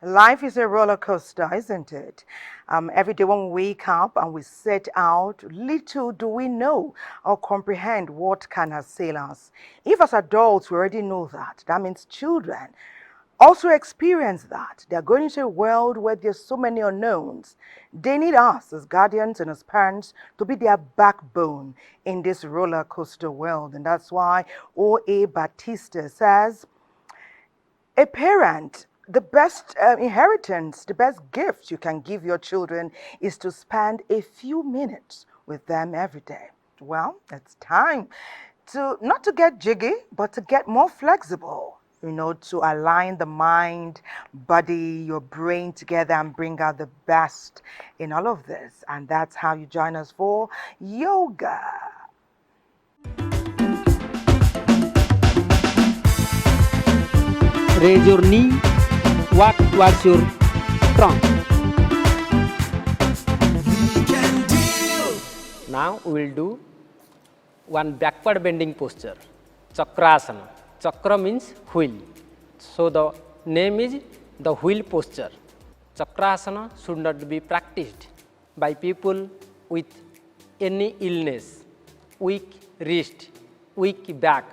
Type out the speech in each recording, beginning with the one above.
Life is a roller coaster, isn't it? Every day when we wake up and we set out, little do we know or comprehend what can assail us. If as adults we already know that, that means children also experience that. They're going into a world where there's so many unknowns. They need us as guardians and as parents to be their backbone in this roller coaster world. And that's why O.A. Batista says, a parent, the best inheritance, the best gift you can give your children is to spend a few minutes with them every day. Well, it's time to not to get jiggy, but to get more flexible, to align the mind, body, your brain together and bring out the best in all of this. And that's how you join us for yoga. Raise your knee, walk towards your trunk. Now we will do one backward bending posture, Chakrasana. Chakra means wheel. So the name is the wheel posture. Chakrasana should not be practiced by people with any illness, weak wrist, weak back,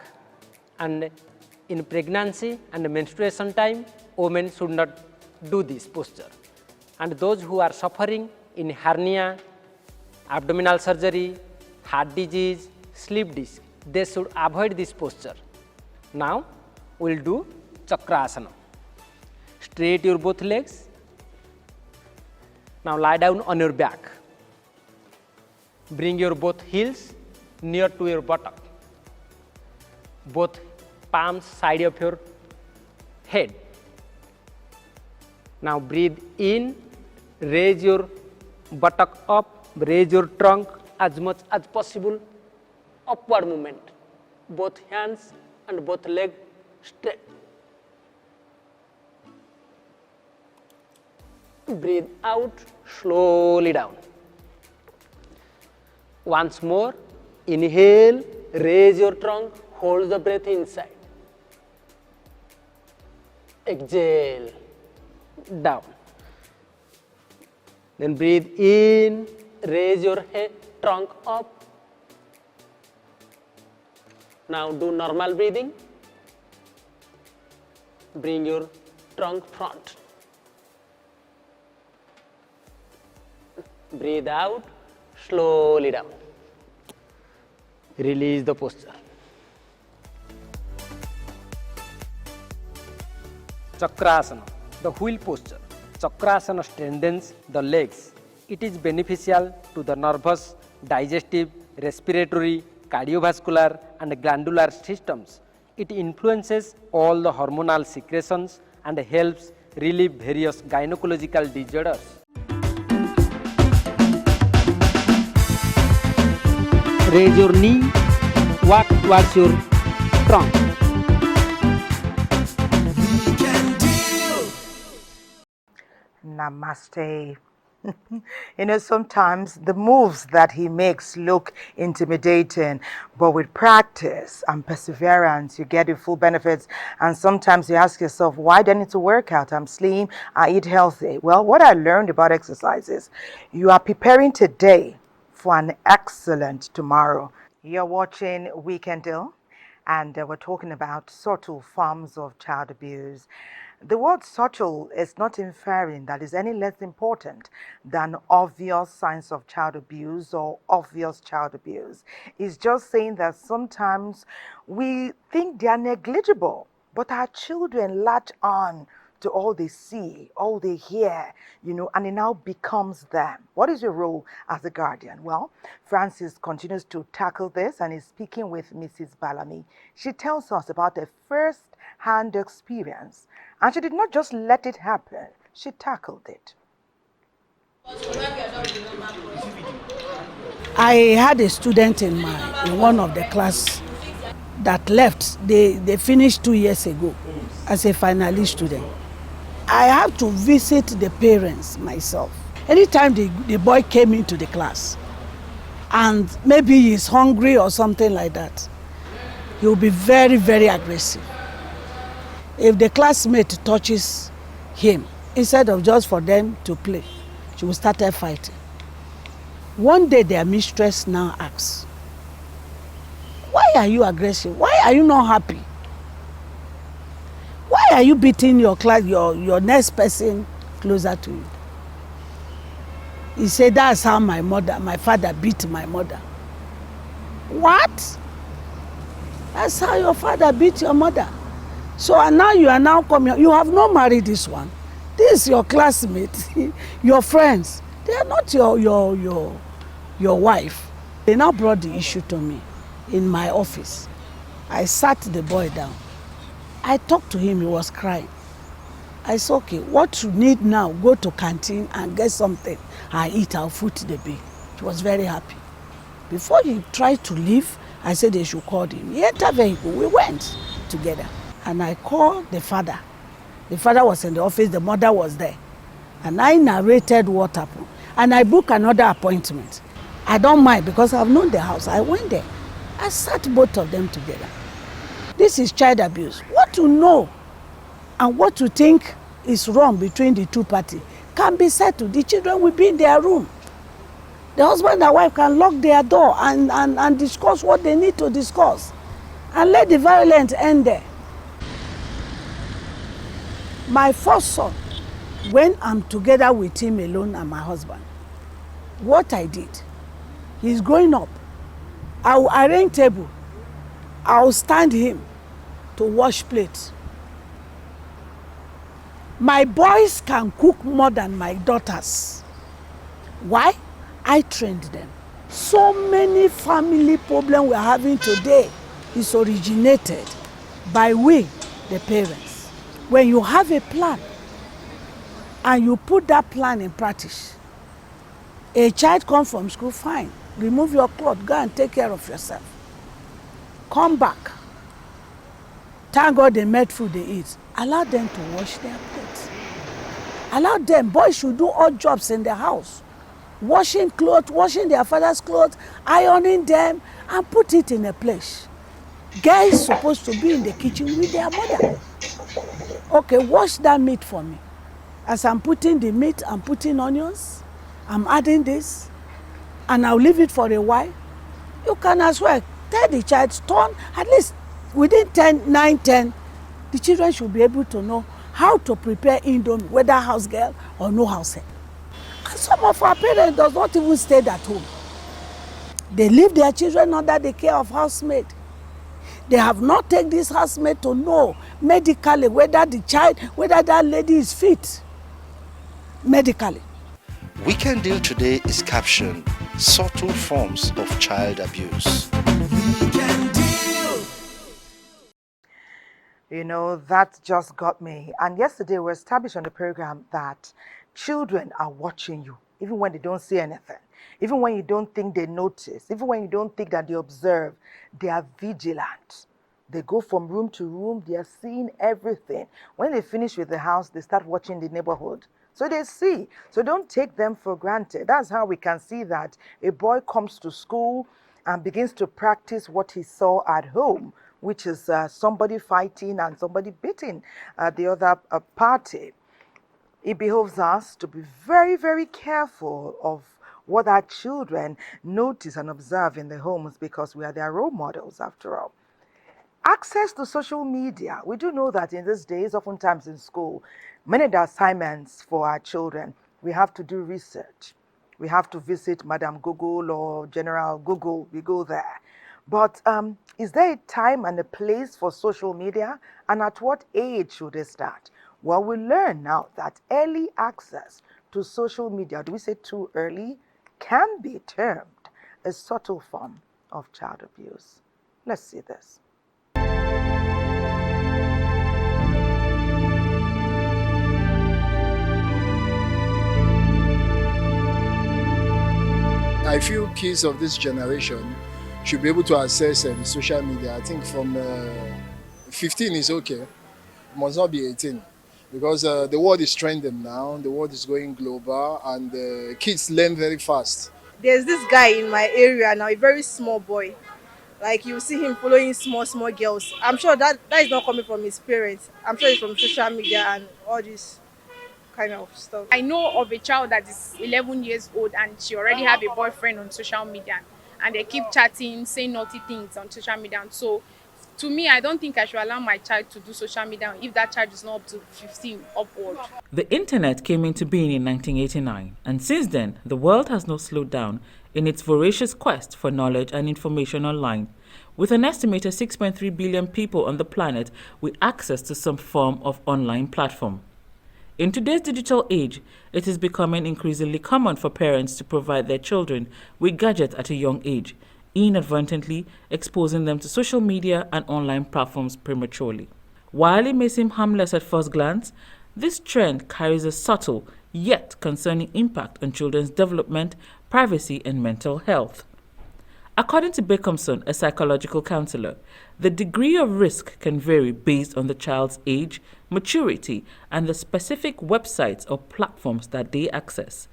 and in pregnancy and menstruation time, women should not do this posture. And those who are suffering in hernia, abdominal surgery, heart disease, sleep disc, they should avoid this posture. Now we will do Chakrasana. Straight your both legs. Now lie down on your back. Bring your both heels near to your buttock. Both palms side of your head. Now breathe in, raise your buttock up, raise your trunk as much as possible, upward movement. Both hands and both legs straight. Breathe out, slowly down. Once more, inhale, raise your trunk, hold the breath inside. Exhale, down. Then breathe in, raise your head, trunk up. Now do normal breathing. Bring your trunk front. Breathe out, slowly down. Release the posture. Chakrasana, the wheel posture. Chakrasana strengthens the legs. It is beneficial to the nervous, digestive, respiratory, cardiovascular and glandular systems. It influences all the hormonal secretions and helps relieve various gynecological disorders. Raise your knee, walk towards your trunk. Namaste. Sometimes the moves that he makes look intimidating, but with practice and perseverance, you get the full benefits. And sometimes you ask yourself, why do I need to work out? I'm slim, I eat healthy. Well, what I learned about exercise is you are preparing today for an excellent tomorrow. You're watching Weekend Deal, and we're talking about subtle forms of child abuse. The word subtle is not inferring that is any less important than obvious signs of child abuse or obvious child abuse. It's just saying that sometimes we think they are negligible, but our children latch on to all they see, all they hear, and it now becomes them. What is your role as a guardian? Well, Francis continues to tackle this and is speaking with Mrs. Bellamy. She tells us about a first-hand experience, and she did not just let it happen, she tackled it. I had a student in one of the class that left. They finished 2 years ago as a finalist student. I have to visit the parents myself. Anytime the boy came into the class and maybe he's hungry or something like that, he will be very, very aggressive. If the classmate touches him, instead of just for them to play, she will start fighting. One day their mistress now asks, "Why are you aggressive? Why are you not happy? Why are you beating your class, your next person closer to you?" He said, "That's how my father beat my mother." What? That's how your father beat your mother? So and now you are now coming, you have not married this one. This is your classmate, your friends. They are not your wife. They now brought the issue to me in my office. I sat the boy down. I talked to him, he was crying. I said, "Okay, what you need now, go to canteen and get something. I eat, I'll foot the bill." He was very happy. Before he tried to leave, I said they should call him. He entered vehicle, we went together. And I called the father. The father was in the office, the mother was there. And I narrated what happened. And I booked another appointment. I don't mind because I've known the house. I went there. I sat both of them together. This is child abuse. What you know and what you think is wrong between the two parties can be settled. The children will be in their room. The husband and wife can lock their door and discuss what they need to discuss. And let the violence end there. My first son, when I'm together with him alone and my husband, what I did, he's growing up. I'll arrange table. I'll stand him to wash plates. My boys can cook more than my daughters. Why? I trained them. So many family problems we're having today is originated by we, the parents. When you have a plan and you put that plan in practice, a child comes from school, fine, remove your clothes, go and take care of yourself. Come back. Thank God they made food they eat. Allow them to wash their plates. Allow them, boys should do odd jobs in the house. Washing clothes, washing their father's clothes, ironing them, and put it in a place. Guys supposed to be in the kitchen with their mother. Okay, wash that meat for me. As I'm putting the meat, I'm putting onions, I'm adding this, and I'll leave it for a while. You can as well tell the child, turn at least within 9, 10, the children should be able to know how to prepare indomie, whether house girl or no house help. And some of our parents does not even stay at home. They leave their children under the care of housemaid. They have not taken this housemaid to know medically whether the child, whether that lady is fit medically. Weekend Deal today is captioned "Subtle Forms of Child Abuse." That just got me. And yesterday we established on the program that children are watching you, even when they don't see anything, even when you don't think they notice, even when you don't think that they observe, they are vigilant. They go from room to room, they are seeing everything. When they finish with the house, they start watching the neighborhood. So they see. So don't take them for granted. That's how we can see that a boy comes to school and begins to practice what he saw at home, which is somebody fighting and somebody beating the other party. It behoves us to be very, very careful of what our children notice and observe in the homes, because we are their role models after all. Access to social media. We do know that in these days, oftentimes in school, many of the assignments for our children, we have to do research. We have to visit Madam Google or General Google. We go there. But is there a time and a place for social media? And at what age should they start? Well, we learn now that early access to social media, do we say too early, can be termed a subtle form of child abuse. Let's see this. I feel kids of this generation should be able to access social media. I think from 15 is okay. It must not be 18 because the world is trending now. The world is going global and kids learn very fast. There's this guy in my area now, a very small boy. Like you see him following small girls. I'm sure that is not coming from his parents. I'm sure it's from social media and all this kind of stuff. I know of a child that is 11 years old and she already have a boyfriend on social media and they keep chatting, saying naughty things on social media. And so to me, I don't think I should allow my child to do social media if that child is not up to 15 upward. The internet came into being in 1989, and since then, the world has not slowed down in its voracious quest for knowledge and information online. With an estimated 6.3 billion people on the planet with access to some form of online platform. In today's digital age, it is becoming increasingly common for parents to provide their children with gadgets at a young age, inadvertently exposing them to social media and online platforms prematurely. While it may seem harmless at first glance, this trend carries a subtle yet concerning impact on children's development, privacy, and mental health. According to Beckhamson, a psychological counselor, the degree of risk can vary based on the child's age, maturity, and the specific websites or platforms that they access.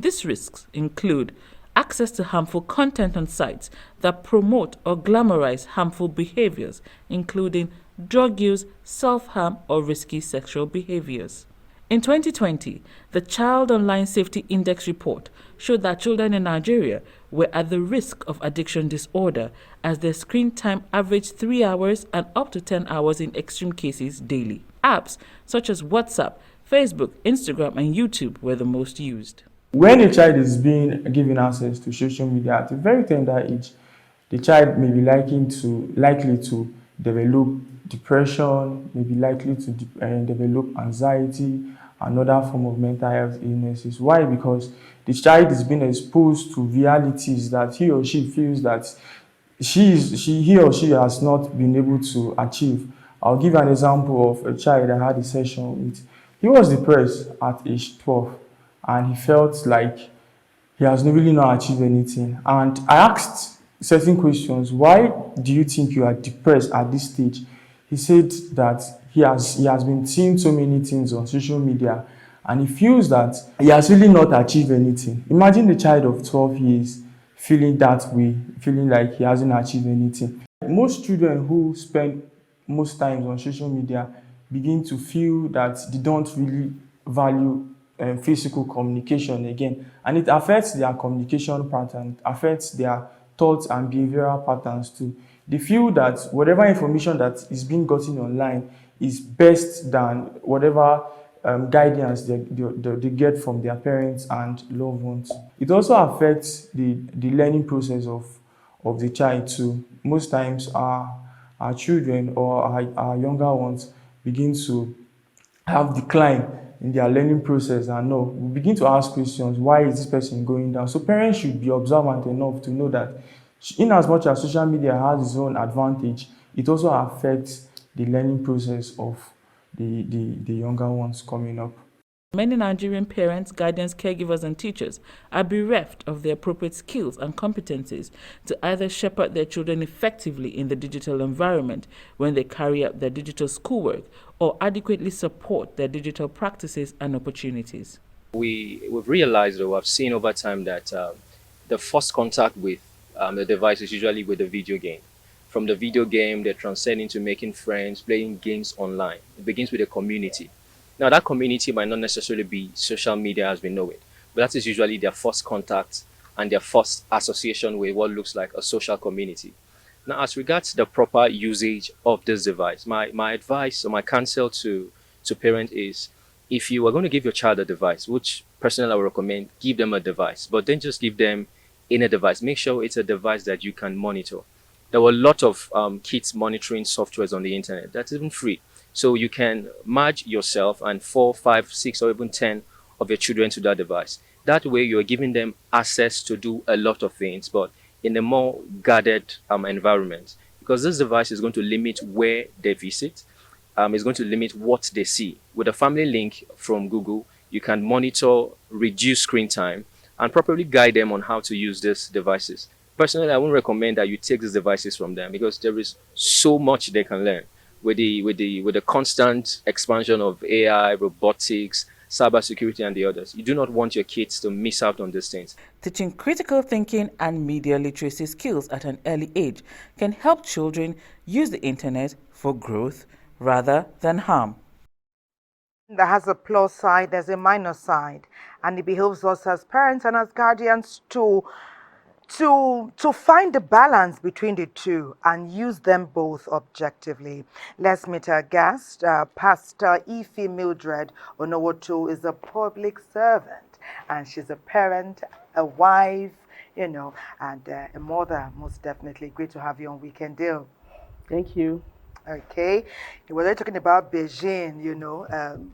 These risks include access to harmful content on sites that promote or glamorize harmful behaviors, including drug use, self-harm, or risky sexual behaviors. In 2020, the Child Online Safety Index report showed that children in Nigeria were at the risk of addiction disorder as their screen time averaged 3 hours and up to 10 hours in extreme cases daily. Apps such as WhatsApp, Facebook, Instagram, and YouTube were the most used. When a child is being given access to social media at a very tender age, the child may be likely to develop depression, may be likely to develop anxiety, another form of mental health illnesses. Why? Because the child is being exposed to realities that he or she feels that he or she has not been able to achieve. I'll give an example of a child I had a session with. He was depressed at age 12 and he felt like he has really not achieved anything. And I asked certain questions. Why do you think you are depressed at this stage? He said that he has been seeing so many things on social media and he feels that he has really not achieved anything. Imagine the child of 12 years feeling that way, feeling like he hasn't achieved anything. Most children who spend most times on social media begin to feel that they don't really value physical communication again, and it affects their communication pattern, affects their thoughts and behavioral patterns too. They feel that whatever information that is being gotten online is best than whatever guidance they get from their parents and loved ones. It also affects the learning process of the child too. Most times our children or our younger ones begin to have decline in their learning process, and we begin to ask questions. Why is this person going down? So parents should be observant enough to know that in as much as social media has its own advantage, it also affects the learning process of the younger ones coming up. Many Nigerian parents, guardians, caregivers, and teachers are bereft of the appropriate skills and competencies to either shepherd their children effectively in the digital environment when they carry out their digital schoolwork or adequately support their digital practices and opportunities. We've realized, or I've seen over time, that the first contact with the device is usually with the video game. From the video game, they transcend into making friends, playing games online. It begins with a community. Now, that community might not necessarily be social media as we know it, but that is usually their first contact and their first association with what looks like a social community. Now, as regards the proper usage of this device, my advice or my counsel to parents is, if you are going to give your child a device, which personally I would recommend, give them a device, but then just give them any device. Make sure it's a device that you can monitor. There were a lot of kids monitoring softwares on the internet that's even free. So you can merge yourself and 4, 5, 6, or even 10 of your children to that device. That way, you're giving them access to do a lot of things, but in a more guarded environment. Because this device is going to limit where they visit, it's going to limit what they see. With a family link from Google, you can monitor, reduce screen time, and properly guide them on how to use these devices. Personally, I would recommend that you take these devices from them because there is so much they can learn with the constant expansion of AI, robotics, cybersecurity, and the others. You do not want your kids to miss out on these things. Teaching critical thinking and media literacy skills at an early age can help children use the internet for growth rather than harm. That has a plus side, there's a minus side, and it behoves us as parents and as guardians to find the balance between the two and use them both objectively. Let's meet our guest. Pastor Ife Mildred Onowoto is a public servant, and she's a parent, a wife, and a mother, most definitely. Great to have you on Weekend Deal. Thank you. Okay, we were talking about Beijing,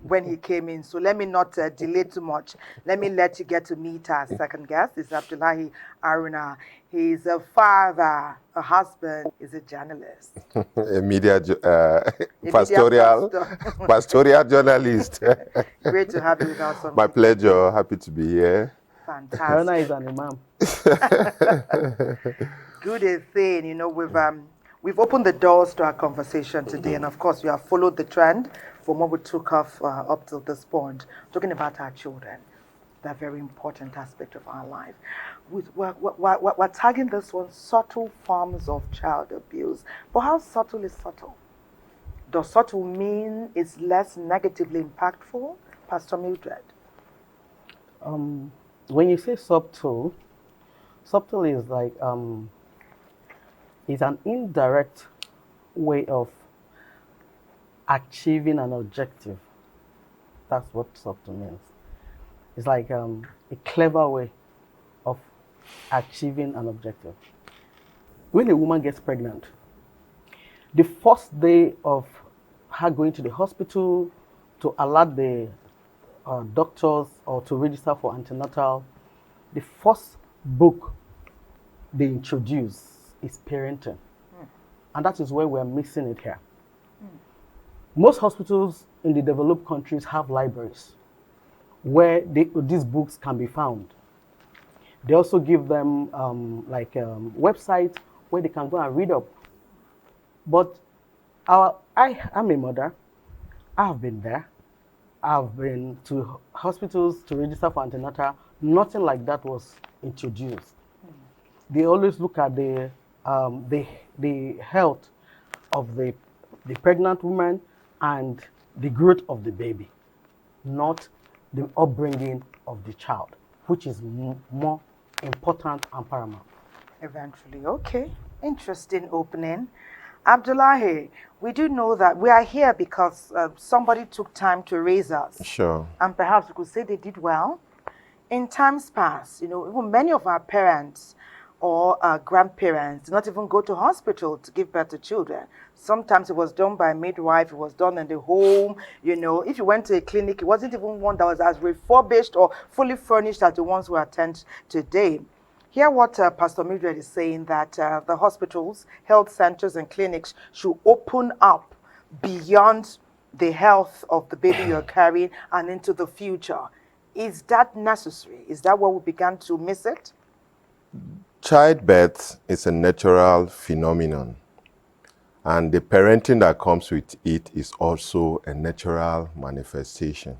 when he came in. So let me not delay too much. Let me let you get to meet our second guest. It's Abdullahi Aruna. He's a father, a husband, he's a journalist. A media pastoral journalist. Great to have you with us. My pleasure. Happy to be here. Fantastic. Aruna is an imam. Good thing, we've opened the doors to our conversation today, and of course, we have followed the trend from what we took off up to this point, talking about our children, that very important aspect of our life. We're tagging this one subtle forms of child abuse. But how subtle is subtle? Does subtle mean it's less negatively impactful? Pastor Mildred? When you say subtle is like it's an indirect way of achieving an objective. That's what subtle means. It's like a clever way of achieving an objective. When a woman gets pregnant, the first day of her going to the hospital to alert the doctors or to register for antenatal, the first book they introduce is parenting. And that is where we're missing it here. Most hospitals in the developed countries have libraries where these books can be found. They also give them websites where they can go and read up. But I am a mother. I have been there. I've been to hospitals to register for antenatal. Nothing like that was introduced. They always look at the health of the pregnant woman and the growth of the baby, not the upbringing of the child, which is more important and paramount. Eventually, okay. Interesting opening. Abdullahi, we do know that we are here because somebody took time to raise us. Sure. And perhaps we could say they did well. In times past, even many of our parents or grandparents did not even go to hospital to give birth to children. Sometimes it was done by a midwife, it was done in the home. If you went to a clinic, it wasn't even one that was as refurbished or fully furnished as the ones we attend today. Hear what Pastor Mildred is saying, that the hospitals, health centers, and clinics should open up beyond the health of the baby you're carrying and into the future. Is that necessary? Is that where we began to miss it? Childbirth is a natural phenomenon, and the parenting that comes with it is also a natural manifestation.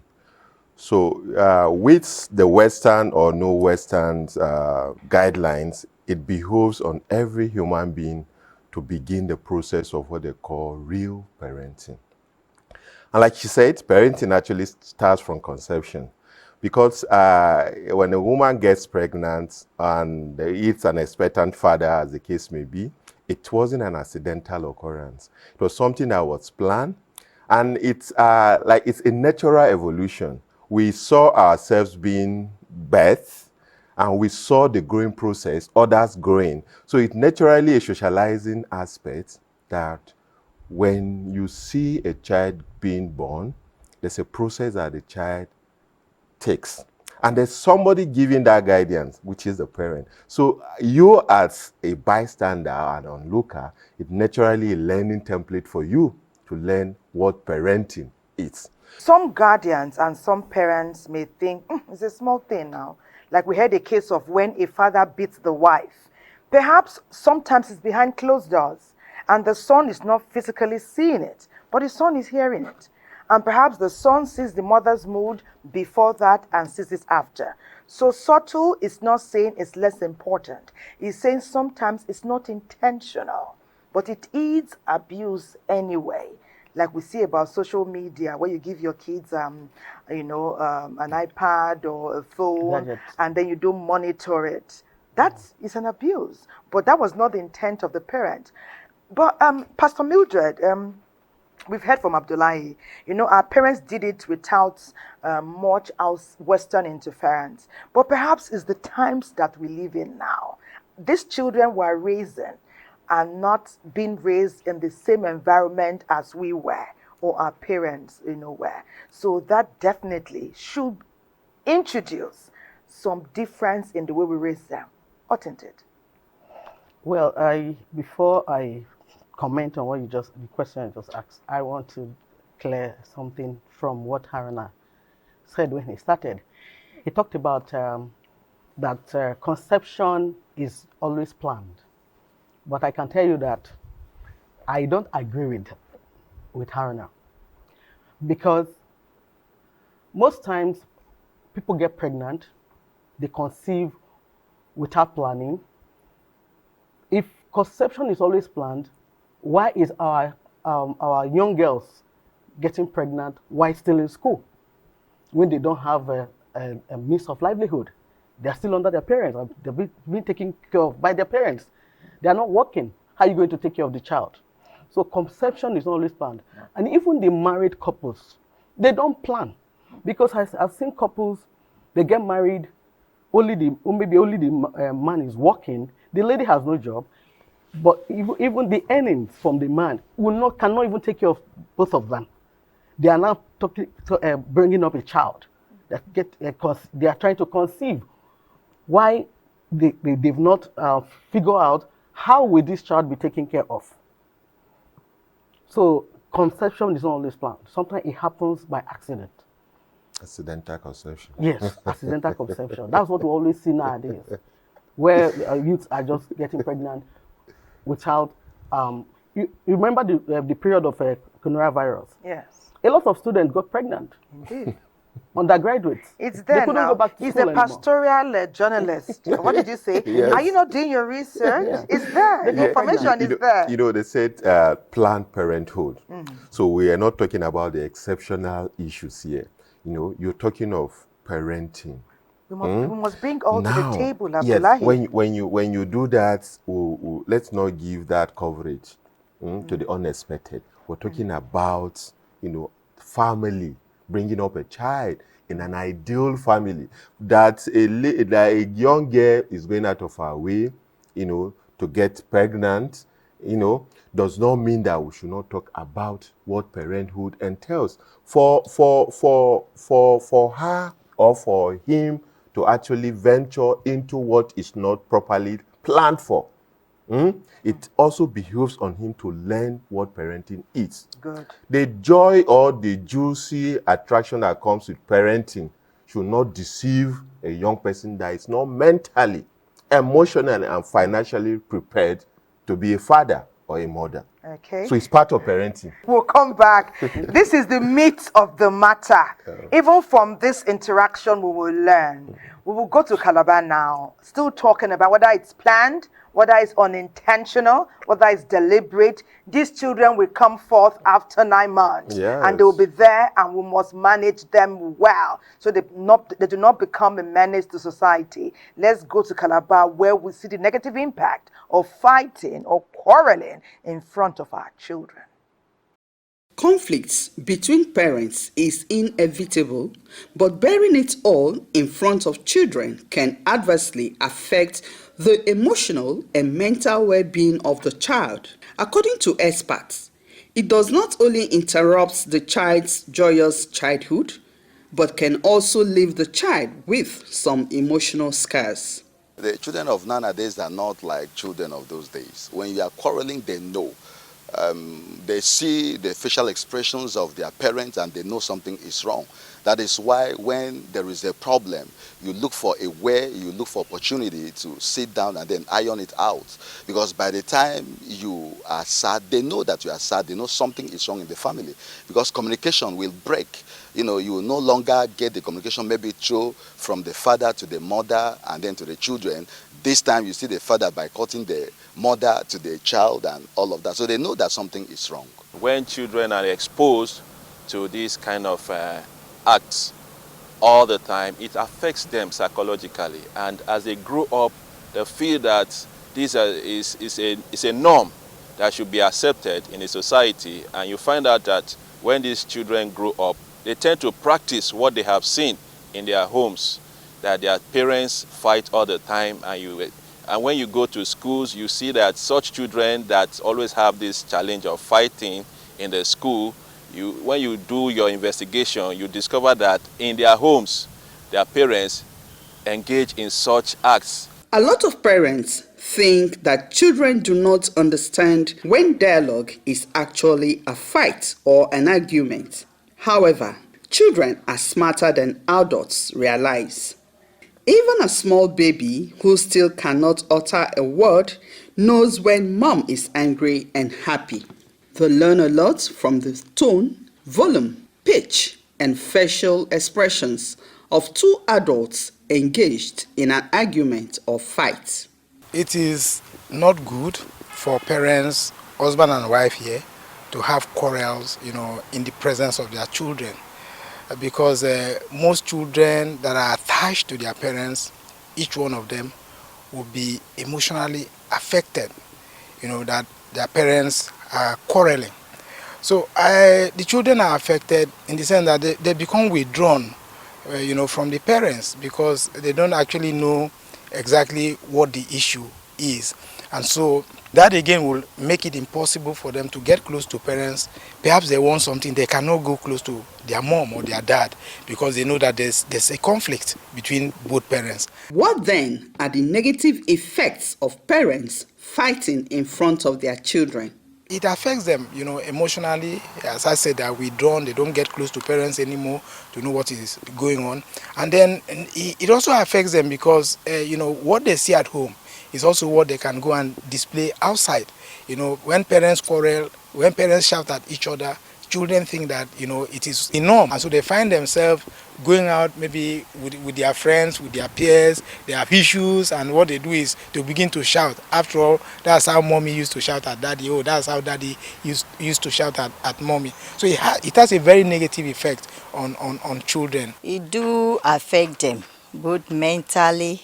So with the Western or no Western guidelines, it behooves on every human being to begin the process of what they call real parenting. And like she said, parenting actually starts from conception. Because when a woman gets pregnant and it's an expectant father, as the case may be, it wasn't an accidental occurrence. It was something that was planned, and it's a natural evolution. We saw ourselves being birthed, and we saw the growing process, others growing. So it's naturally a socializing aspect that when you see a child being born, there's a process that the child takes. And there's somebody giving that guidance, which is the parent. So you as a bystander and onlooker, it's naturally a learning template for you to learn what parenting is. Some guardians and some parents may think, it's a small thing now. Like we had a case of when a father beats the wife. Perhaps sometimes it's behind closed doors and the son is not physically seeing it, but the son is hearing it. And perhaps the son sees the mother's mood before that and sees it after. So subtle is not saying it's less important. It's saying sometimes it's not intentional, but it is abuse anyway. Like we see about social media, where you give your kids, an iPad or a phone, Gadgets. and then you don't monitor it. That is an abuse, but that was not the intent of the parent. But Pastor Mildred, we've heard from Abdullahi, our parents did it without much Western interference. But perhaps it's the times that we live in now. These children were raising and not being raised in the same environment as we were or our parents, were. So that definitely should introduce some difference in the way we raise them, oughtn't it? Well, before I comment on the question you just asked, I want to clear something from what Haruna said when he started. He talked about that conception is always planned. But I can tell you that I don't agree with Haruna. Because most times people get pregnant, they conceive without planning. If conception is always planned, why is our young girls getting pregnant while still in school when they don't have a means of livelihood? They're still under their parents. They're being taken care of by their parents. They are not working. How are you going to take care of the child? So conception is not always planned. And even the married couples, they don't plan. Because I've seen couples, they get married, maybe only the man is working, the lady has no job, but even the earnings from the man cannot even take care of both of them. They are now bringing up a child. They are trying to conceive. Why they've not figured out how will this child be taken care of. So conception is not always planned. Sometimes it happens by accident. Accidental conception. Yes, accidental conception. That's what we always see nowadays, where youths are just getting pregnant without. You remember the period of coronavirus? Yes. A lot of students got pregnant. Indeed. Undergraduates. It's there couldn't now. go back to He's school a pastoral journalist. What did you say? Yes. Are you not doing your research? Yeah. It's there. The information is there. They said Planned Parenthood. So we are not talking about the exceptional issues here. You're talking of parenting. We must bring all to the table, yes, Abdullahi. when you do that, let's not give that coverage to the unexpected. We're talking about, family, bringing up a child in an ideal family. That a young girl is going out of her way, to get pregnant, does not mean that we should not talk about what parenthood entails. For her or for him to actually venture into what is not properly planned for, it also behooves on him to learn what parenting is. Good. The joy or the juicy attraction that comes with parenting should not deceive a young person that is not mentally, emotionally, and financially prepared to be a father or a mother. Okay. So it's part of parenting. We'll come back. This is the meat of the matter. Even from this interaction, we will learn. We will go to Calabar now, still talking about whether it's planned, whether it's unintentional, whether it's deliberate. These children will come forth after 9 months. Yes. And they will be there, and we must manage them well so they do not become a menace to society. Let's go to Calabar, where we see the negative impact of fighting or quarreling in front of our children. Conflicts between parents is inevitable, but bearing it all in front of children can adversely affect the emotional and mental well-being of the child. According to experts, It does not only interrupt the child's joyous childhood, but can also leave the child with some emotional scars. The children of nowadays are not like children of those days. When you are quarreling, they know. They see the facial expressions of their parents and they know something is wrong. That is why when there is a problem, you look for a way, you look for opportunity to sit down and then iron it out. Because by the time you are sad, they know that you are sad, they know something is wrong in the family. Because communication will break. You know, you will no longer get the communication maybe through from the father to the mother and then to the children. This time you see the father boycotting the mother to the child and all of that. So they know that something is wrong. When children are exposed to this kind of acts all the time, it affects them psychologically. And as they grow up, they feel that this is a norm that should be accepted in a society. And you find out that when these children grow up, they tend to practice what they have seen in their homes, that their parents fight all the time. And when you go to schools, you see that such children that always have this challenge of fighting in the school, when you do your investigation, you discover that in their homes, their parents engage in such acts. A lot of parents think that children do not understand when dialogue is actually a fight or an argument. However, children are smarter than adults realize. Even a small baby who still cannot utter a word knows when mom is angry and happy. They learn a lot from the tone, volume, pitch, and facial expressions of two adults engaged in an argument or fight. It is not good for parents, husband and wife here, to have quarrels, in the presence of their children. Because most children that are attached to their parents, each one of them will be emotionally affected, that their parents are quarreling. So the children are affected in the sense that they become withdrawn, from the parents because they don't actually know exactly what the issue is. And so that again will make it impossible for them to get close to parents. Perhaps they want something, they cannot go close to their mom or their dad because they know that there's a conflict between both parents. What then are the negative effects of parents fighting in front of their children? It affects them, emotionally. As I said, they're withdrawn, they don't get close to parents anymore to know what is going on. And then it also affects them because, what they see at home is also what they can go and display outside. When parents quarrel, when parents shout at each other, children think that, it is a norm. And so they find themselves going out maybe with their friends, with their peers, they have issues, and what they do is to begin to shout. After all, that's how mommy used to shout at daddy. Oh, that's how daddy used to shout at mommy. So it has a very negative effect on children. It do affect them, both mentally,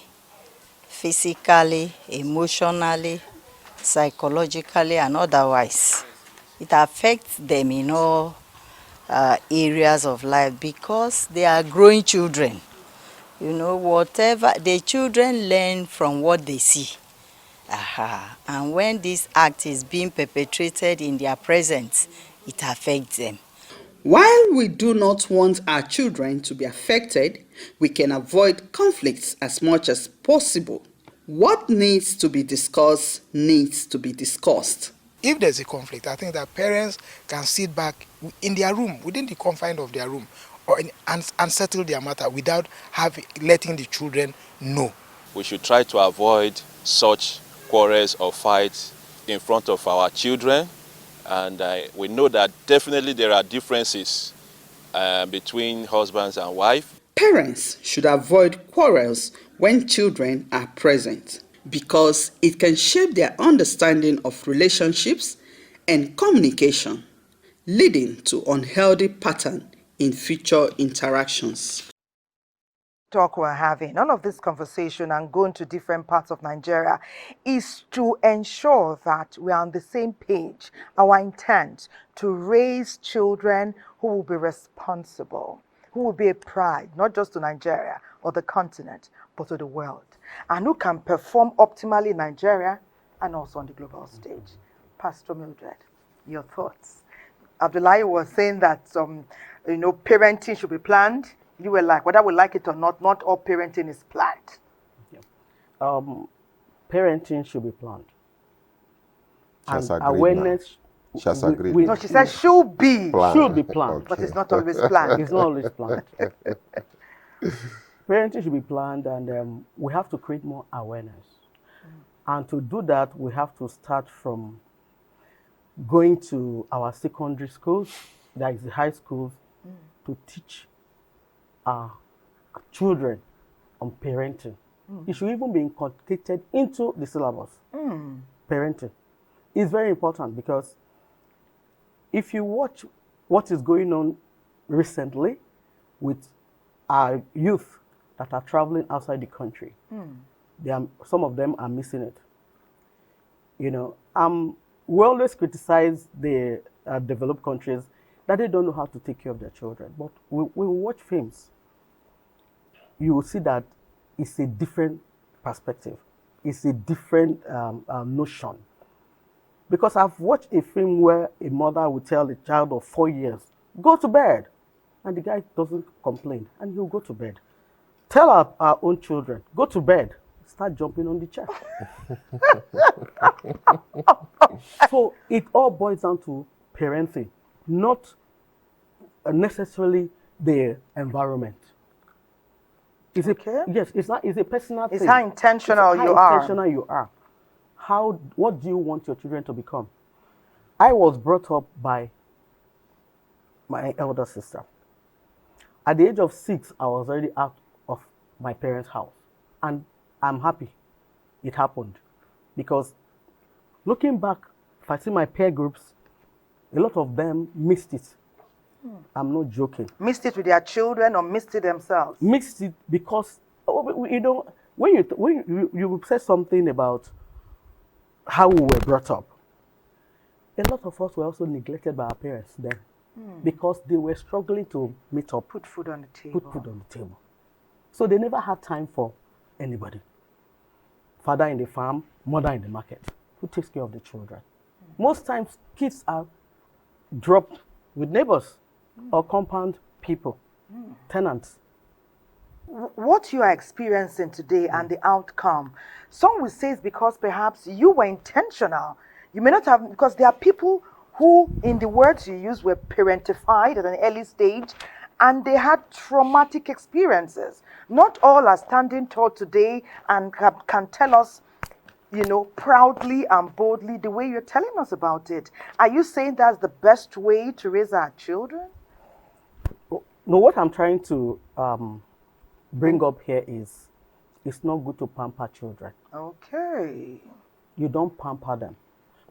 physically, emotionally, psychologically, and otherwise. It affects them in all areas of life because they are growing children. Whatever the children learn from what they see. And when this act is being perpetrated in their presence, it affects them. While we do not want our children to be affected, we can avoid conflicts as much as possible. What needs to be discussed needs to be discussed. If there's a conflict, I think that parents can sit back in their room, within the confines of their room, and settle their matter without letting the children know. We should try to avoid such quarrels or fights in front of our children. And we know that definitely there are differences between husbands and wives. Parents should avoid quarrels when children are present because it can shape their understanding of relationships and communication, leading to unhealthy patterns in future interactions. Talk we're having, all of this conversation and going to different parts of Nigeria is to ensure that we are on the same page. Our intent to raise children who will be responsible, who will be a pride, not just to Nigeria or the continent, but to the world, and who can perform optimally in Nigeria and also on the global stage. Pastor Mildred, your thoughts? Abdullahi was saying that parenting should be planned. You were like, whether we like it or not all parenting is planned. Parenting should be planned. She has And agreed awareness. now. She has agreed. No, she said should be. Should be planned. But it's not always planned. It's not always planned. Parenting should be planned, and we have to create more awareness. And to do that, we have to start from going to our secondary schools, that is the high schools, to teach our children on parenting. It should even be inculcated into the syllabus. Parenting is very important, because if you watch what is going on recently with our youth that are traveling outside the country, some of them are missing it. We always criticize the developed countries that they don't know how to take care of their children. But when we watch films, you will see that it's a different perspective. It's a different notion. Because I've watched a film where a mother would tell a child of 4 years, go to bed. And the guy doesn't complain, and he'll go to bed. Tell our own children, go to bed. Start jumping on the chair. So it all boils down to parenting, not necessarily the environment. It's okay. Yes, it's a personal thing. It's how intentional It's you how are. intentional you are. What do you want your children to become? I was brought up by my elder sister. At the age of 6, I was already out of my parents' house. And I'm happy it happened. Because looking back, if I see my peer groups, a lot of them missed it. I'm not joking. Missed it with their children or missed it themselves? Missed it because, when you say something about how we were brought up, a lot of us were also neglected by our parents then. Because they were struggling to meet up. Put food on the table. Put food on the table. So they never had time for anybody. Father in the farm, mother in the market. Who takes care of the children? Most times, kids are dropped with neighbors or compound people, tenants. What you are experiencing today and the outcome, some will say it's because perhaps you were intentional. You may not have, because there are people who, in the words you use, were parentified at an early stage, and they had traumatic experiences. Not all are standing tall today and can tell us, proudly and boldly the way you're telling us about it. Are you saying that's the best way to raise our children? No, what I'm trying to bring up here is, it's not good to pamper children. Okay. You don't pamper them,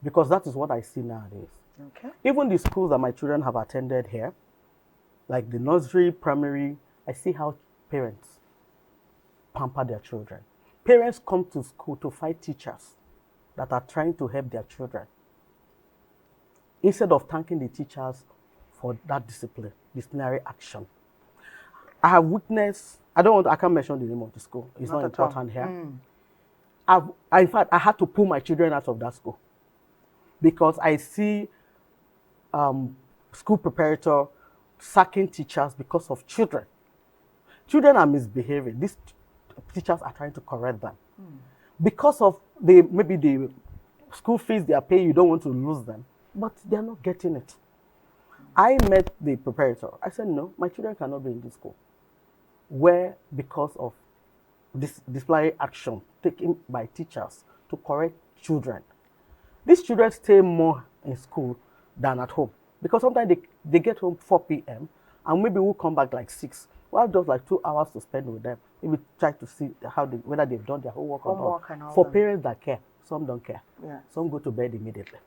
because that is what I see nowadays. Okay. Even the schools that my children have attended here, like the nursery, primary, I see how parents pamper their children. Parents come to school to fight teachers that are trying to help their children, instead of thanking the teachers for that disciplinary action. I have witnessed, I can't mention the name of the school. It's not important here. In fact, I had to pull my children out of that school, because I see school preparator sacking teachers because of children. Children are misbehaving. These teachers are trying to correct them. Because of maybe the school fees they are paying, you don't want to lose them, but they're not getting it. I met the preparator. I said, no, my children cannot be in this school. Where, because of this disciplinary action taken by teachers to correct children, these children stay more in school than at home, because sometimes they get home 4 p.m. and maybe we'll come back like 6. We'll have just like 2 hours to spend with them. Maybe try to see whether they've done their homework or not. For parents that care, some don't care. Yeah. Some go to bed immediately.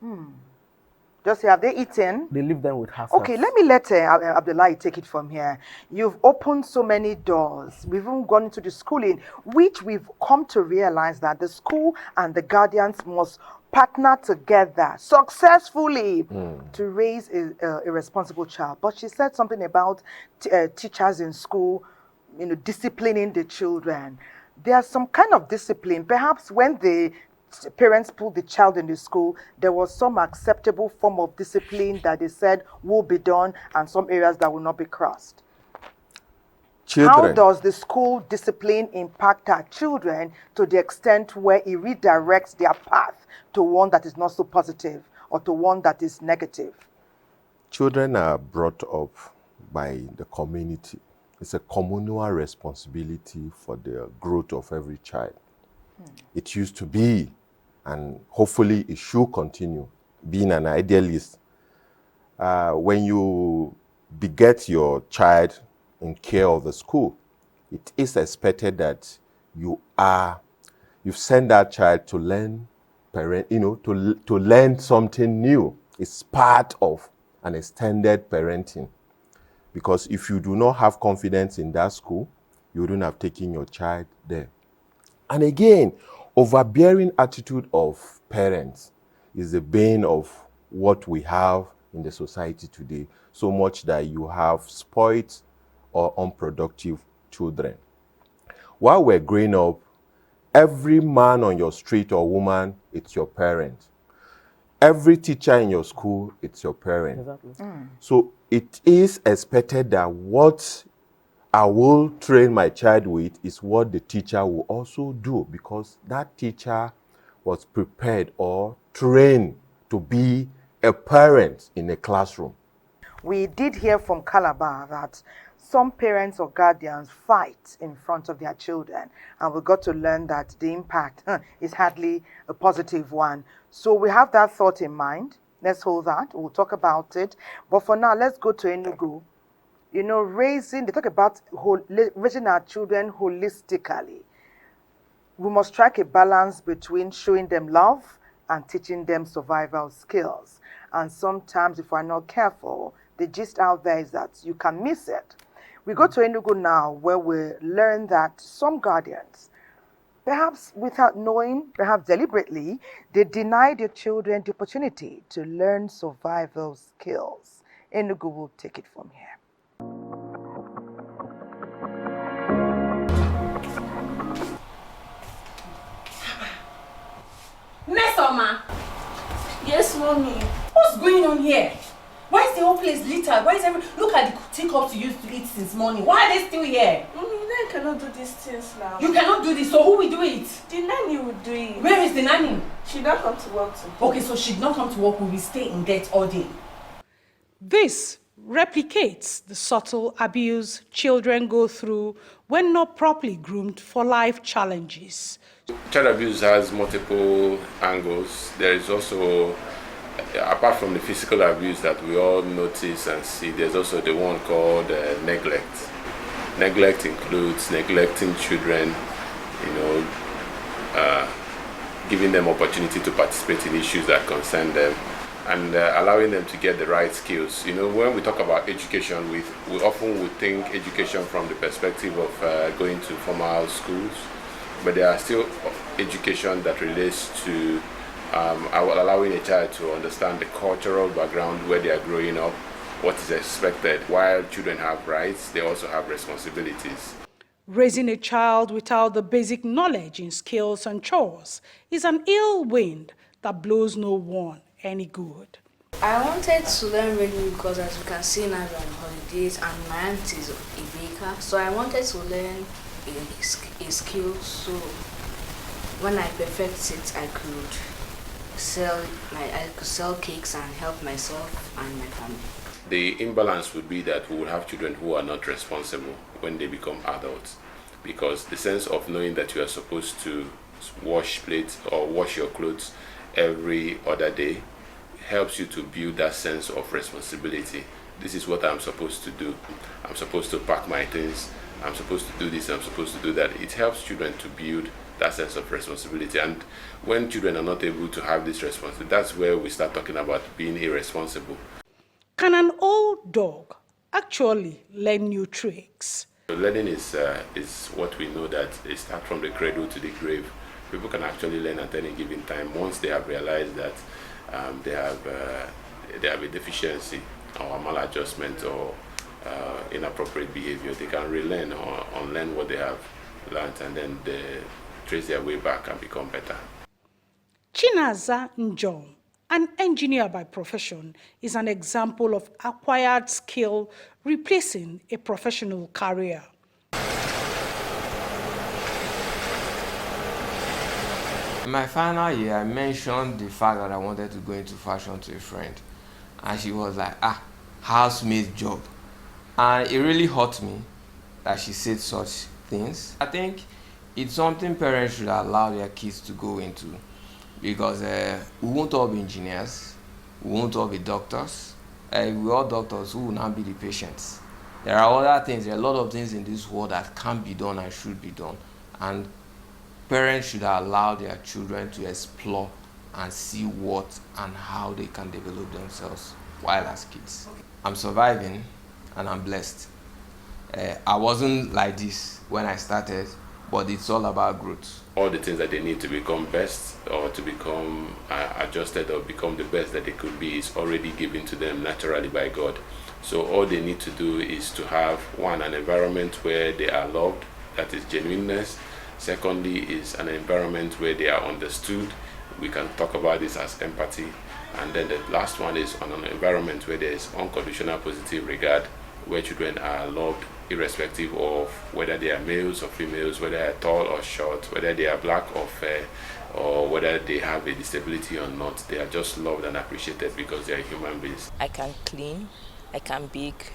Just have they eaten? They leave them with half. Okay, let me let Abdullahi take it from here. You've opened so many doors. We've even gone into the schooling, which we've come to realize that the school and the guardians must partner together successfully to raise a responsible child. But she said something about teachers in school, disciplining the children. There's some kind of discipline. Perhaps when the parents put the child in the school, there was some acceptable form of discipline that they said will be done and some areas that will not be crossed. How does the school discipline impact our children to the extent where it redirects their path to one that is not so positive or to one that is negative? Children are brought up by the community. It's a communal responsibility for the growth of every child. It used to be, and hopefully it should continue, being an idealist. When you beget your child in care of the school, it is expected that you've sent that child to learn to learn something new. It's part of an extended parenting. Because if you do not have confidence in that school, you wouldn't have taken your child there. And again, overbearing attitude of parents is the bane of what we have in the society today, so much that you have spoiled or unproductive children. While we're growing up, every man on your street or woman, it's your parent. Every teacher in your school, it's your parent. Exactly. So it is expected that what I will train my child with is what the teacher will also do, because that teacher was prepared or trained to be a parent in a classroom. We did hear from Calabar that some parents or guardians fight in front of their children, and we got to learn that the impact is hardly a positive one. So we have that thought in mind. Let's hold that. We'll talk about it. But for now, let's go to Enugu. You know, they talk about raising our children holistically. We must strike a balance between showing them love and teaching them survival skills. And sometimes, if we're not careful, the gist out there is that you can miss it. We go to Enugu now, where we learn that some guardians, perhaps without knowing, perhaps deliberately, they deny their children the opportunity to learn survival skills. Enugu will take it from here. Nesoma! Yes, mommy. What's going on here? Why is the whole place littered? Look at the teacups you used to eat since morning. Why are they still here? Mommy, I cannot do these things now. You cannot do this, so who will do it? The nanny will do it. Where is the nanny? She don't come to work today. Okay, so she did not come to work, we will stay in debt all day. This replicates the subtle abuse children go through when not properly groomed for life challenges. Child abuse has multiple angles. There is also, apart from the physical abuse that we all notice and see, there's also the one called neglect. Neglect includes neglecting children, giving them opportunity to participate in issues that concern them, and allowing them to get the right skills. When we talk about education, we often would think education from the perspective of going to formal schools, but there are still education that relates to allowing a child to understand the cultural background where they are growing up, what is expected. While children have rights, they also have responsibilities. Raising a child without the basic knowledge in skills and chores is an ill wind that blows no one any good. I wanted to learn reading because, as you can see now, we're on holidays and my aunt is a baker, so I wanted to learn a skill, so when I perfect it, I could sell cakes and help myself and my family. The imbalance would be that we will have children who are not responsible when they become adults, because the sense of knowing that you are supposed to wash plates or wash your clothes every other day helps you to build that sense of responsibility. This is what I'm supposed to do. I'm supposed to pack my things. I'm supposed to do this. I'm supposed to do that. It helps children to build that sense of responsibility. And when children are not able to have this responsibility, that's where we start talking about being irresponsible. Can an old dog actually learn new tricks? Learning is what we know that it starts from the cradle to the grave. People can actually learn at any given time once they have realized that they have a deficiency or maladjustment or inappropriate behavior. They can relearn or unlearn what they have learned, and then they trace their way back and become better. Chinaza Njom, an engineer by profession, is an example of acquired skill replacing a professional career. In my final year, I mentioned the fact that I wanted to go into fashion to a friend. And she was like, housemaid job. And it really hurt me that she said such things. I think it's something parents should allow their kids to go into, because we won't all be engineers, we won't all be doctors. If we're all doctors, who will not be the patients? There are other things, there are a lot of things in this world that can be done and should be done. And parents should allow their children to explore and see what and how they can develop themselves while as kids. I'm surviving and I'm blessed. I wasn't like this when I started, but it's all about growth. All the things that they need to become best or to become adjusted or become the best that they could be is already given to them naturally by God. So all they need to do is to have, one, an environment where they are loved, that is genuineness. Secondly is an environment where they are understood. We can talk about this as empathy. And then the last one is on an environment where there is unconditional positive regard, where children are loved irrespective of whether they are males or females, whether they are tall or short, whether they are black or fair, or whether they have a disability or not. They are just loved and appreciated because they are human beings. I can clean, I can bake,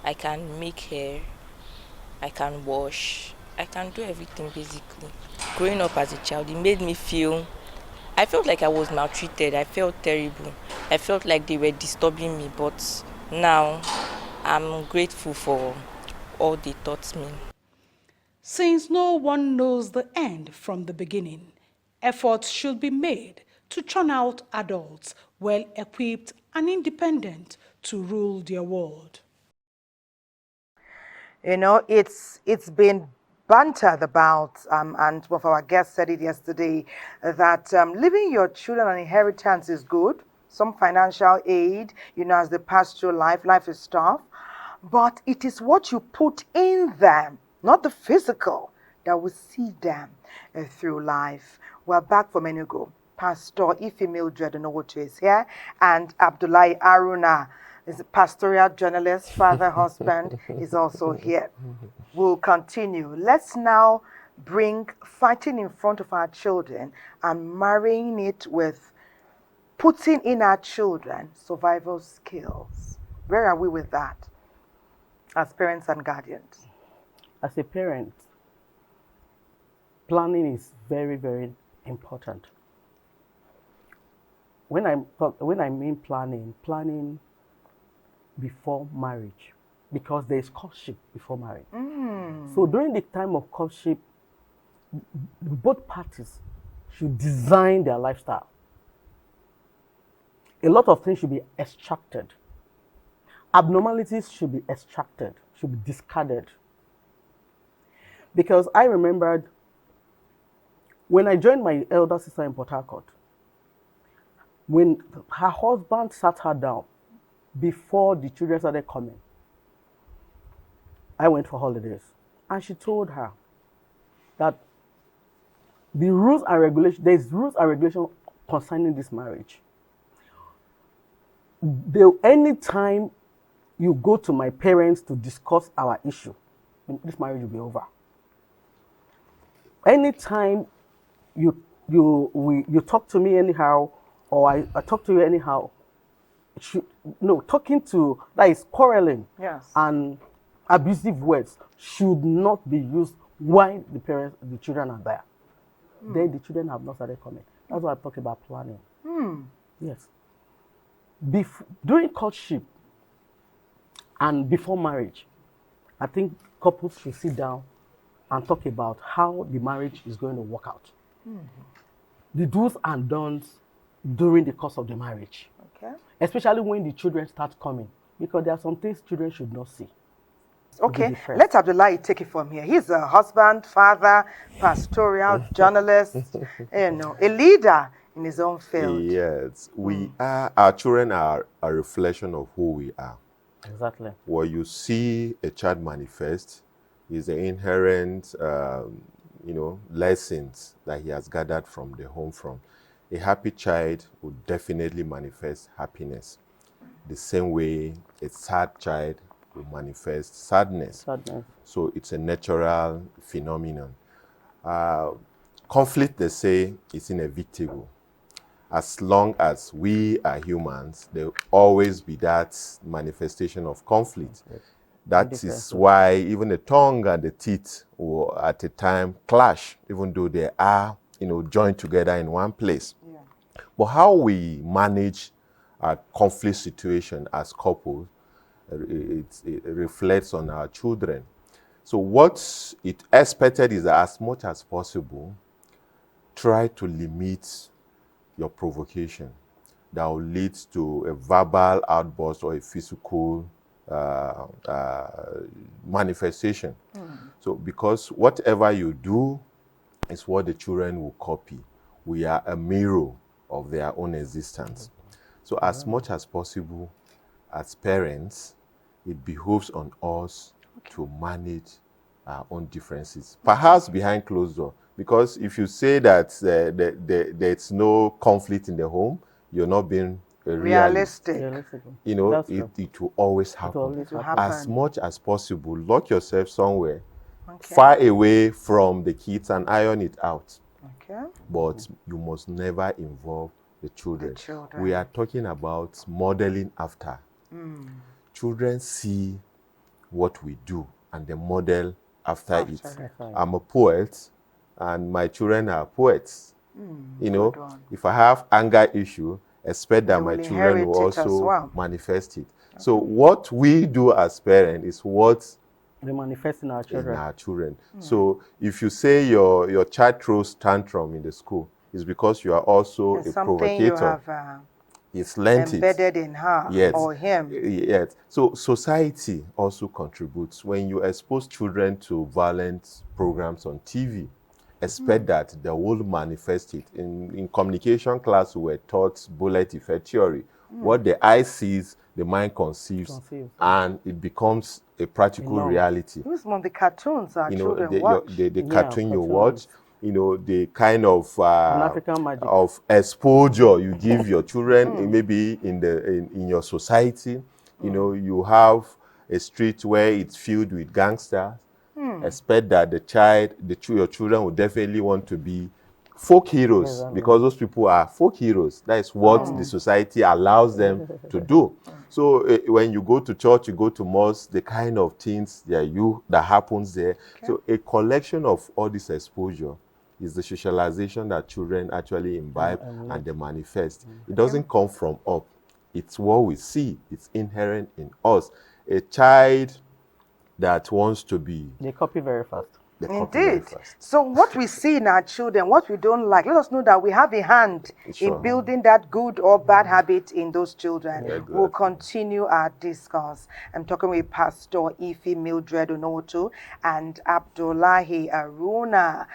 I can make hair, I can wash, I can do everything basically. Growing up as a child, it made me I felt like I was maltreated. I felt terrible. I felt like they were disturbing me, but now I'm grateful for all they taught me. Since no one knows the end from the beginning, efforts should be made to churn out adults well equipped and independent to rule their world. You know, it's been bantered about, and one of our guests said it yesterday, that leaving your children an inheritance is good. Some financial aid, you know, as they pass through life. Life is tough. But it is what you put in them, not the physical, that will see them through life. We're back from Enugu. Pastor Ifemil Dreadenowotu is here, and Abdullahi Aruna is a pastoral journalist, father, husband, is also here. We'll continue. Let's now bring fighting in front of our children and marrying it with putting in our children survival skills. Where are we with that as parents and guardians? As a parent, planning is very, very important. When I mean planning before marriage, because there is courtship before marriage. So during the time of courtship, both parties should design their lifestyle. A lot of things should be extracted. Abnormalities should be extracted, should be discarded. Because I remembered when I joined my elder sister in Port Harcourt, when her husband sat her down before the children started coming, I went for holidays, and she told her that the rules and regulations, there's rules and regulations concerning this marriage. Anytime you go to my parents to discuss our issue, this marriage will be over. Anytime you talk to me anyhow, or I talk to you anyhow, talking to, that is quarreling, yes, and abusive words should not be used while the children are there. Then the children have not started coming. That's why I talk about planning. Yes. During courtship and before marriage, I think couples should sit down and talk about how the marriage is going to work out. The do's and don'ts during the course of the marriage. Okay. Especially when the children start coming, because there are some things children should not see. Okay, let Abdullahi take it from here. He's a husband, father, pastoral journalist, you know, a leader in his own field. Yes, our children are a reflection of who we are. Exactly. What you see a child manifest is the inherent, lessons that he has gathered from the home front. A happy child will definitely manifest happiness. The same way a sad child will manifest sadness. So it's a natural phenomenon. Conflict, they say, is inevitable. As long as we are humans, there will always be that manifestation of conflict. That is why even the tongue and the teeth will at a time clash, even though they are, joined together in one place. Yeah. But how we manage a conflict situation as couples, it reflects on our children. So what it expected is that as much as possible, try to limit your provocation that will lead to a verbal outburst or a physical manifestation. So because whatever you do is what the children will copy. We are a mirror of their own existence. So as much as possible, as parents, it behooves on us to manage our own differences, perhaps behind closed door. Because if you say that there's no conflict in the home, you're not being realistic. It will always happen. As much as possible, lock yourself somewhere far away from the kids and iron it out. But you must never involve the children. We are talking about modeling after. Children see what we do and they model after it. I'm a poet and my children are poets. If I have anger issue, expect that my children will also manifest it. So what we do as parents is what they manifest in our children. So if you say your child throws tantrum in the school, it's because you are also a provocator. He's learned embedded in her or him. Yes. So society also contributes. When you expose children to violent programs on TV, expect that they will manifest it. In communication class, we were taught bullet effect theory. What the eye sees, the mind conceives, and it becomes a practical reality. Who's one of the cartoons our children watch? The cartoon you watch, the kind of exposure you give your children, maybe in your society. You have a street where it's filled with gangsters. Expect that your children will definitely want to be folk heroes, because those people are folk heroes. That is what the society allows them to do. So when you go to church, you go to mosque, the kind of things that happens there. So a collection of all this exposure is the socialization that children actually imbibe and they manifest. It doesn't come from up. It's what we see. It's inherent in us. A child that wants to be... They copy very fast. Indeed. So what we see in our children, what we don't like, let us know that we have a hand in building that good or bad habit in those children. We'll continue our discourse. I'm talking with Pastor Ife Mildred Onowotu and Abdullahi Aruna.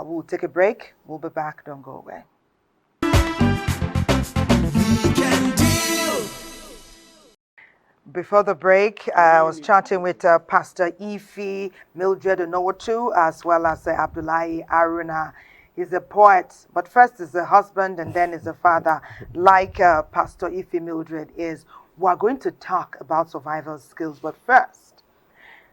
We'll take a break. We'll be back. Don't go away. Before the break, I was chatting with Pastor Ife Mildred Onowotu as well as Abdullahi Aruna. He's a poet, but first is a husband and then is a father, like Pastor Ife Mildred is. We're going to talk about survival skills, but first,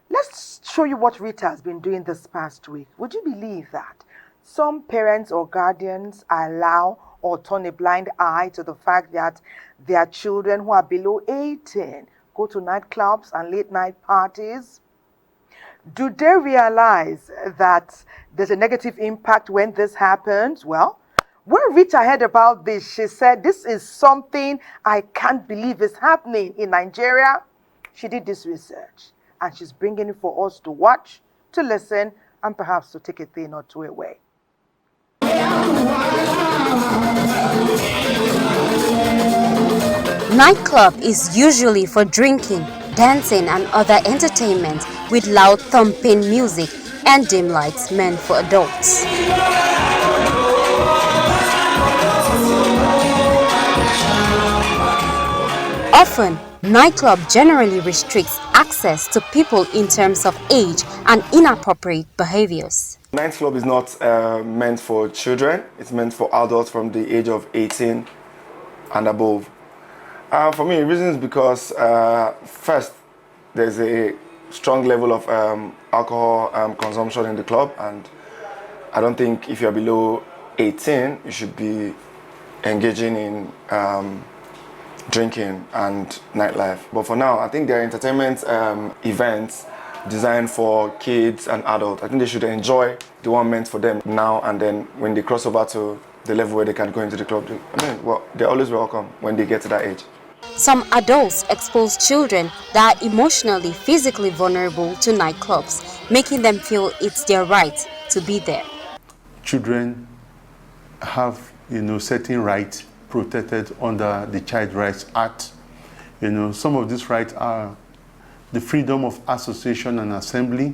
let's show you what Rita has been doing this past week. Would you believe that some parents or guardians allow or turn a blind eye to the fact that their children who are below 18 go to nightclubs and late night parties? Do they realize that there's a negative impact when this happens? Well, when Rita heard about this, she said, this is something I can't believe is happening in Nigeria. She did this research and she's bringing it for us to watch, to listen, and perhaps to take a thing or two away. Nightclub is usually for drinking, dancing and other entertainment with loud thumping music and dim lights meant for adults. Often, Nightclub generally restricts access to people in terms of age and inappropriate behaviors. Nightclub is not meant for children. It's meant for adults from the age of 18 and above. For me, the reason is because first, there's a strong level of alcohol consumption in the club, and I don't think if you're below 18, you should be engaging in drinking and nightlife. But for now, I think there are entertainment events designed for kids and adults. I think they should enjoy the one meant for them now, and then when they cross over to the level where they can go into the club, they're always welcome when they get to that age. Some adults expose children that are emotionally, physically vulnerable to nightclubs, making them feel it's their right to be there. Children have, certain rights protected under the Child Rights Act. Some of these rights are the freedom of association and assembly,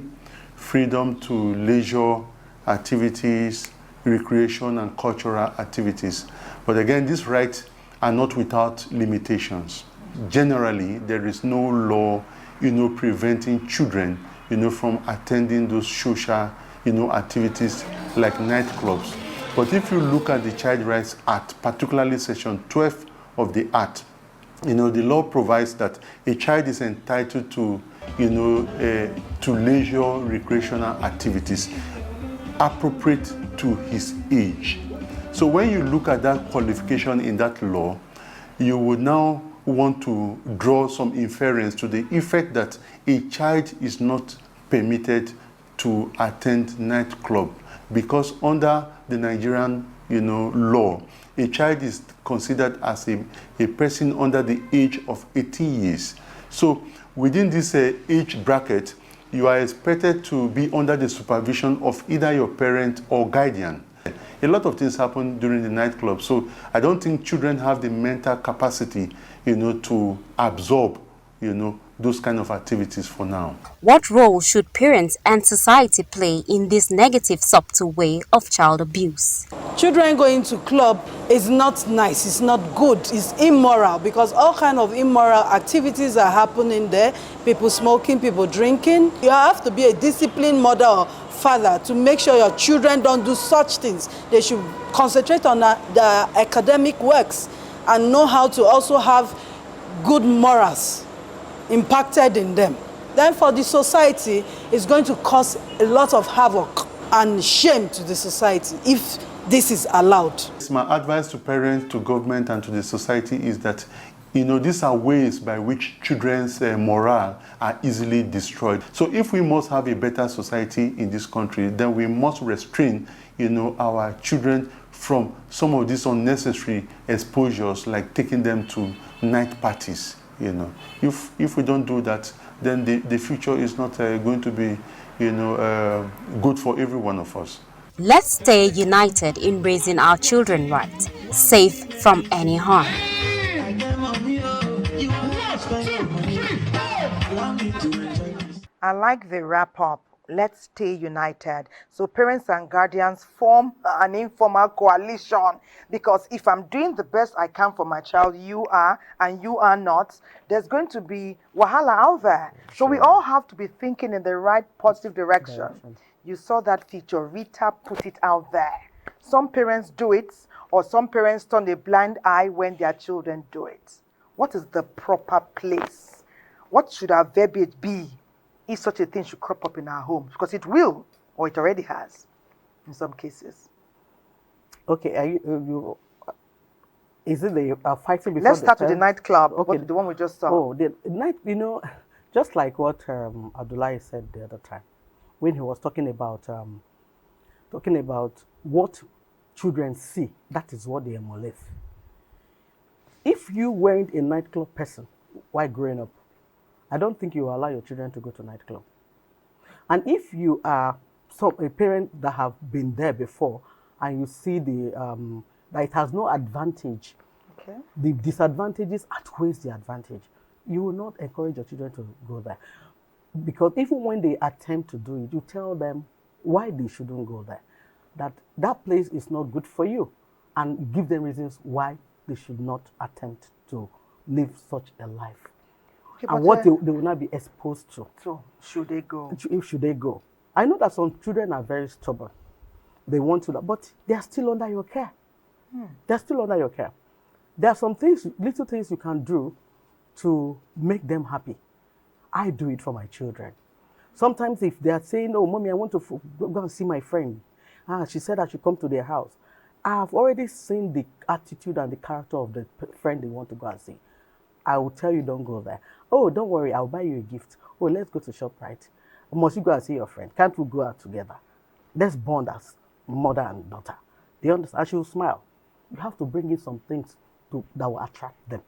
freedom to leisure activities, recreation and cultural activities. But again, these rights are not without limitations. Generally, there is no law, preventing children, from attending those social, activities like nightclubs. But if you look at the Child Rights Act, particularly Section 12 of the Act, the law provides that a child is entitled to, to leisure recreational activities appropriate to his age. So when you look at that qualification in that law, you would now want to draw some inference to the effect that a child is not permitted to attend nightclub, because under the Nigerian law, a child is considered as a person under the age of 18 years. So within this age bracket, you are expected to be under the supervision of either your parent or guardian. A lot of things happen during the nightclub, so I don't think children have the mental capacity, to absorb, those kind of activities for now. What role should parents and society play in this negative, subtle way of child abuse? Children going to club is not nice, it's not good, it's immoral, because all kind of immoral activities are happening there. People smoking, people drinking. You have to be a disciplined mother or father to make sure your children don't do such things. They should concentrate on the academic works and know how to also have good morals impacted in them. Then for the society, it's going to cause a lot of havoc and shame to the society if this is allowed. My advice to parents, to government, and to the society is that, these are ways by which children's morale are easily destroyed. So if we must have a better society in this country, then we must restrain, our children from some of these unnecessary exposures, like taking them to night parties. If we don't do that, then the future is not going to be, good for every one of us. Let's stay united in raising our children right, safe from any harm. I like the wrap up. Let's stay united. So parents and guardians form an informal coalition, because if I'm doing the best I can for my child, you are, and you are not, there's going to be wahala out there. So we all have to be thinking in the right positive direction. You saw that feature, Rita put it out there. Some parents do it, or some parents turn a blind eye when their children do it. What is the proper place? What should our verbiage be if such a thing should crop up in our homes? Because it will, or it already has, in some cases. Okay, is it the fighting before? Let's start with the nightclub. Okay, the one we just saw. Oh, the night, just like what Abdullahi said the other time, when he was talking about what children see, that is what they emulate. If you weren't a nightclub person while growing up, I don't think you will allow your children to go to nightclub. And if you are a parent that have been there before, and you see that it has no advantage, okay, the disadvantages outweighs the advantage, you will not encourage your children to go there. Because even when they attempt to do it, you tell them why they shouldn't go there. That place is not good for you, and give them reasons why they should not attempt to live such a life. and what they will not be exposed to. So, should they go? Should they go? I know that some children are very stubborn. They want to, but they are still under your care. They're still under your care. There are some things, little things you can do to make them happy. I do it for my children. Sometimes if they are saying, oh, mommy, I want to go and see my friend. She said I should come to their house. I have already seen the attitude and the character of the friend they want to go and see. I will tell you, don't go there. Oh, don't worry, I'll buy you a gift. Oh, let's go to ShopRite. Must you go and see your friend? Can't we go out together? Let's bond as mother and daughter. They understand. She will smile. You have to bring in some things that will attract them,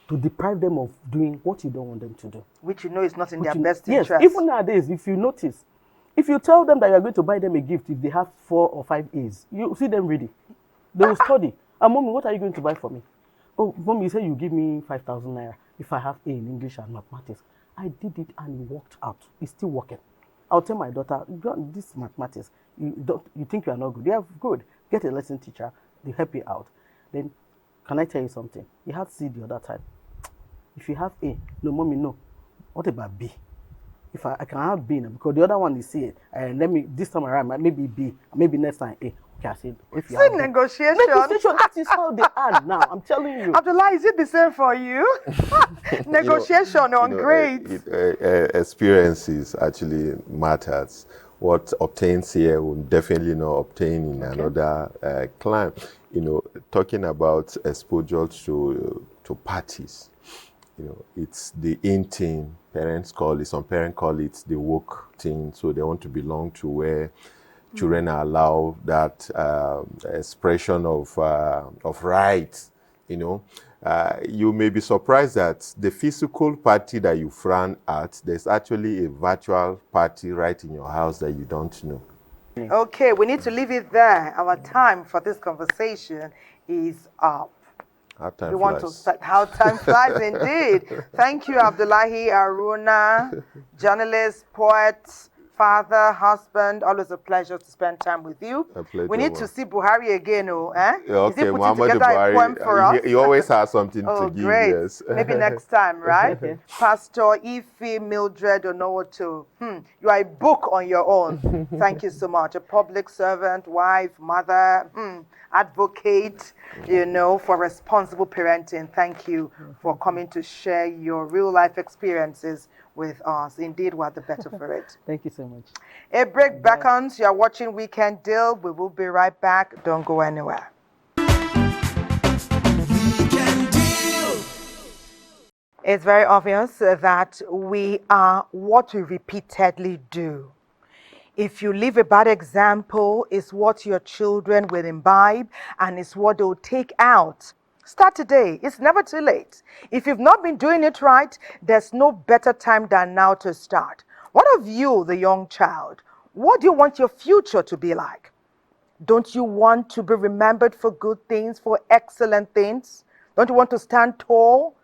to deprive them of doing what you don't want them to do. Which you know is not in their best interest. Yes, even nowadays, if you notice, if you tell them that you're going to buy them a gift if they have 4 or 5 A's, you see them ready. They will study. Mommy, what are you going to buy for me? Oh, mommy, you said you give me 5,000 naira if I have A in English and mathematics. I did it and it worked out. It's still working. I'll tell my daughter, this mathematics, you think you are not good. Yeah, good. Get a lesson teacher. They help you out. Then, can I tell you something? You had C the other time. If you have A, no, mommy, no. What about B? If I can have B now, because the other one is C, this time around, maybe B, maybe next time A. Okay, I said, if you have negotiation. Negotiation, that is how they are now. I'm telling you. Abdullah, is it the same for you? Negotiation on grades. Experiences actually matters. What obtains here will definitely not obtain in another climb. Talking about exposure to parties, it's the in thing. Parents call it, some parents call it the woke thing. So they want to belong to where children are allowed that expression of rights. You may be surprised that the physical party that you frown at, there's actually a virtual party right in your house that you don't know. Okay, we need to leave it there. Our time for this conversation is up. How time we flies. want to start how time flies indeed. Thank you, Abdullahi Aruna, journalist, poet, father, husband. Always a pleasure to spend time with you. A pleasure, we need to see Buhari again, Okay, Is he putting Muhammadu together a poem Buhari, for us? he always has something to give. Great. Yes. Maybe next time, right? Pastor Ife Mildred Onowoto, you are a book on your own. Thank you so much. A public servant, wife, mother, advocate, for responsible parenting. Thank you for coming to share your real life experiences with us. Indeed, we're the better for it. Thank you so much. A break beckons. You're watching Weekend Deal. We will be right back. Don't go anywhere. It's very obvious that we are what we repeatedly do. If you leave a bad example, it's what your children will imbibe and it's what they'll take out. Start today. It's never too late. If you've not been doing it right, there's no better time than now to start. What of you, the young child? What do you want your future to be like? Don't you want to be remembered for good things, for excellent things? Don't you want to stand tall?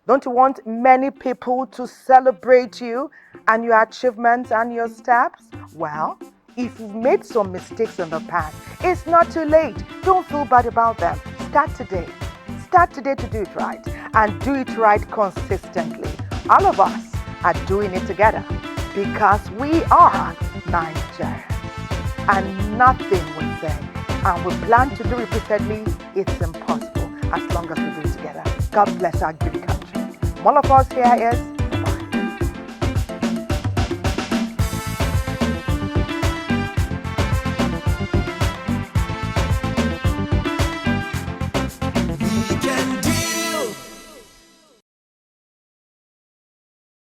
Don't you want many people to celebrate you and your achievements and your steps? Well, if you've made some mistakes in the past, it's not too late. Don't feel bad about them. Start today. Start today to do it right and do it right consistently. All of us are doing it together because we are Nigerians and nothing we say and we plan to do repeatedly, it's impossible as long as we do it together. God bless our good country. All of us here is